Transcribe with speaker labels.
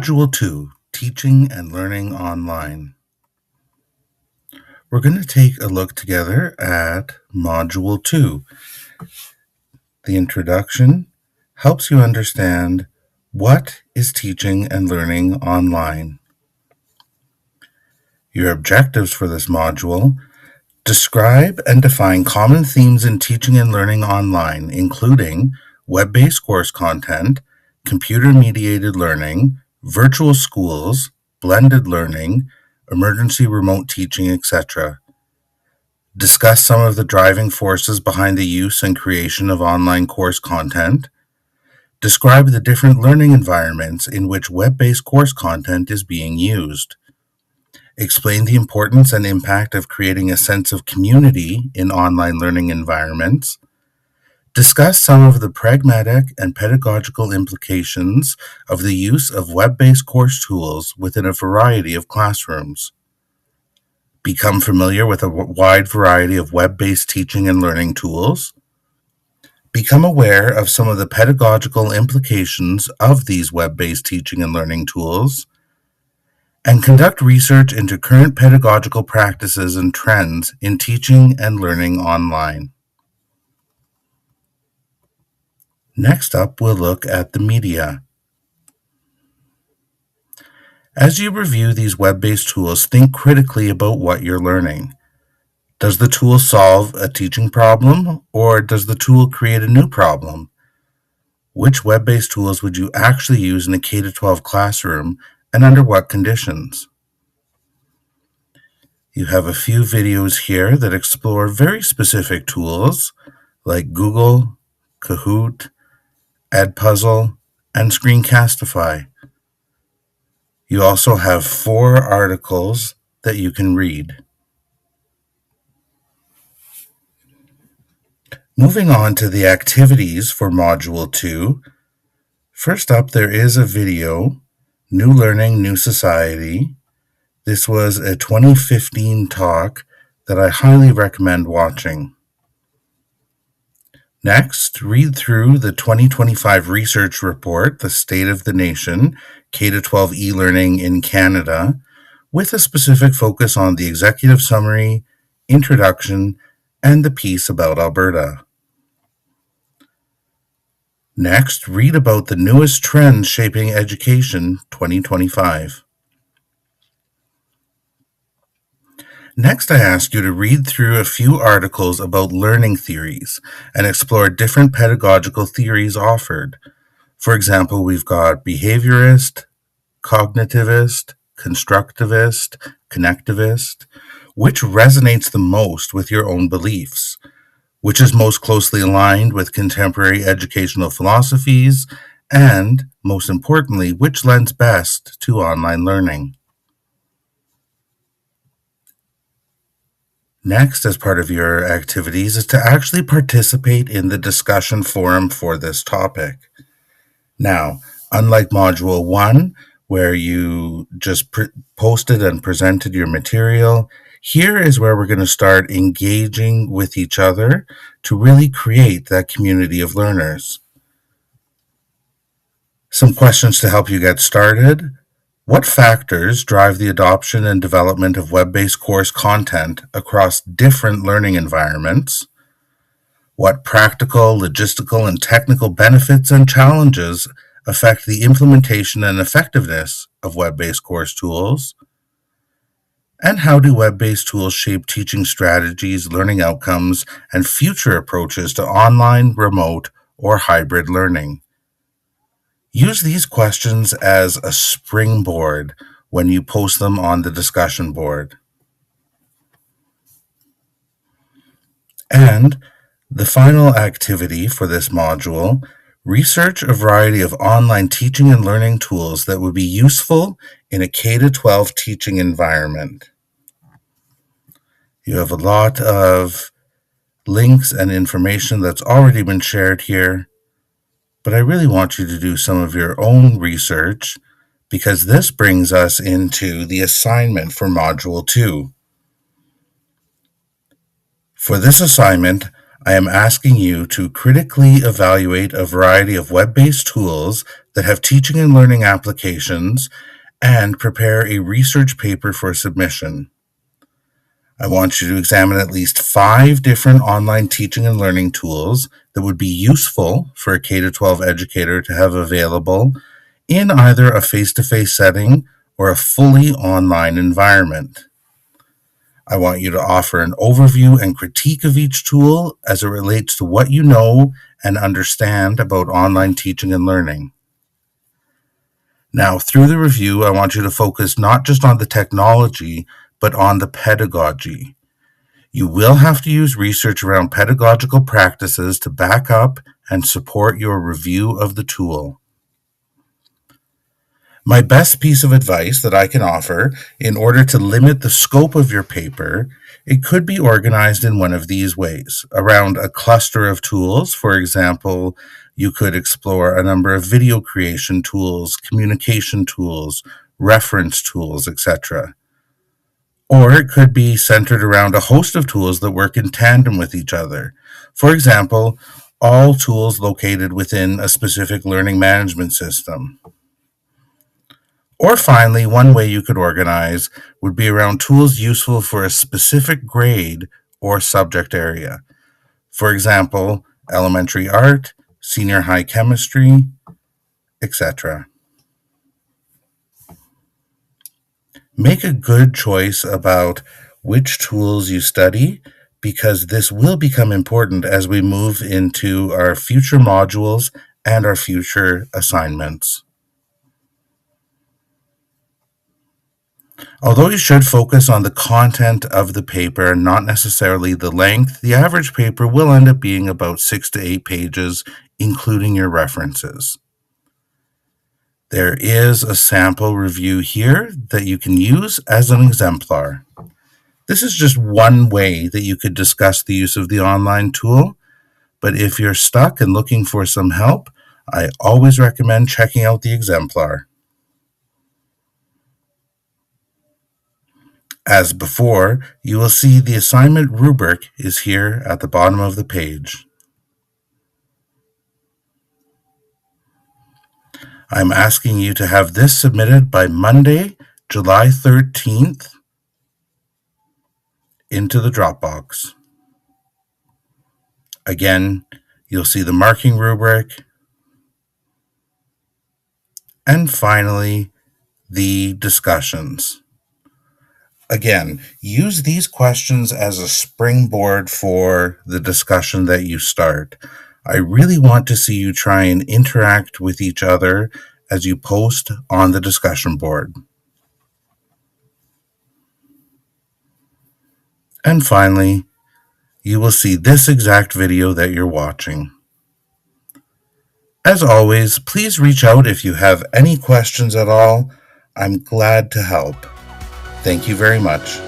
Speaker 1: Module 2, Teaching and Learning Online. We're going to take a look together at Module 2. The introduction helps you understand what is teaching and learning online. Your objectives for this module: describe and define common themes in teaching and learning online, including web-based course content, computer-mediated learning, virtual schools, blended learning, emergency remote teaching, etc. Discuss some of the driving forces behind the use and creation of online course content. Describe the different learning environments in which web-based course content is being used. Explain the importance and impact of creating a sense of community in online learning environments. Discuss some of the pragmatic and pedagogical implications of the use of web-based course tools within a variety of classrooms. Become familiar with a wide variety of web-based teaching and learning tools. Become aware of some of the pedagogical implications of these web-based teaching and learning tools. And conduct research into current pedagogical practices and trends in teaching and learning online. Next up, we'll look at the media. As you review these web-based tools, think critically about what you're learning. Does the tool solve a teaching problem, or does the tool create a new problem? Which web-based tools would you actually use in a K-12 classroom, and under what conditions? You have a few videos here that explore very specific tools like Google, Kahoot, Edpuzzle, and Screencastify. You also have 4 articles that you can read. Moving on to the activities for Module 2. First up, there is a video, New Learning, New Society. This was a 2015 talk that I highly recommend watching. Next, read through the 2025 research report, The State of the Nation, K-12 e-learning in Canada, with a specific focus on the executive summary, introduction, and the piece about Alberta. Next, read about the newest trends shaping education 2025. Next, I ask you to read through a few articles about learning theories and explore different pedagogical theories offered. For example, we've got behaviorist, cognitivist, constructivist, connectivist. Which resonates the most with your own beliefs? Which is most closely aligned with contemporary educational philosophies? And, most importantly, which lends best to online learning? Next, as part of your activities, is to actually participate in the discussion forum for this topic. Now, unlike Module 1, where you just posted and presented your material, here is where we're going to start engaging with each other to really create that community of learners. Some questions to help you get started. What factors drive the adoption and development of web-based course content across different learning environments? What practical, logistical, and technical benefits and challenges affect the implementation and effectiveness of web-based course tools? And how do web-based tools shape teaching strategies, learning outcomes, and future approaches to online, remote, or hybrid learning? Use these questions as a springboard when you post them on the discussion board. And the final activity for this module: research a variety of online teaching and learning tools that would be useful in a K-12 teaching environment. You have a lot of links and information that's already been shared here, but I really want you to do some of your own research because this brings us into the assignment for Module 2. For this assignment, I am asking you to critically evaluate a variety of web-based tools that have teaching and learning applications and prepare a research paper for submission. I want you to examine at least 5 different online teaching and learning tools that would be useful for a K-12 educator to have available in either a face-to-face setting or a fully online environment. I want you to offer an overview and critique of each tool as it relates to what you know and understand about online teaching and learning. Now, through the review, I want you to focus not just on the technology, but on the pedagogy. You will have to use research around pedagogical practices to back up and support your review of the tool. My best piece of advice that I can offer in order to limit the scope of your paper, it could be organized in one of these ways. Around a cluster of tools, for example, you could explore a number of video creation tools, communication tools, reference tools, etc. Or it could be centered around a host of tools that work in tandem with each other. For example, all tools located within a specific learning management system. Or finally, one way you could organize would be around tools useful for a specific grade or subject area. For example, elementary art, senior high chemistry, etc. Make a good choice about which tools you study, because this will become important as we move into our future modules and our future assignments. Although you should focus on the content of the paper, not necessarily the length, the average paper will end up being about 6 to 8 pages, including your references. There is a sample review here that you can use as an exemplar. This is just one way that you could discuss the use of the online tool, but if you're stuck and looking for some help, I always recommend checking out the exemplar. As before, you will see the assignment rubric is here at the bottom of the page. I'm asking you to have this submitted by Monday, July 13th into the Dropbox. Again, you'll see the marking rubric, and finally, the discussions. Again, use these questions as a springboard for the discussion that you start. I really want to see you try and interact with each other as you post on the discussion board. And finally, you will see this exact video that you're watching. As always, please reach out if you have any questions at all. I'm glad to help. Thank you very much.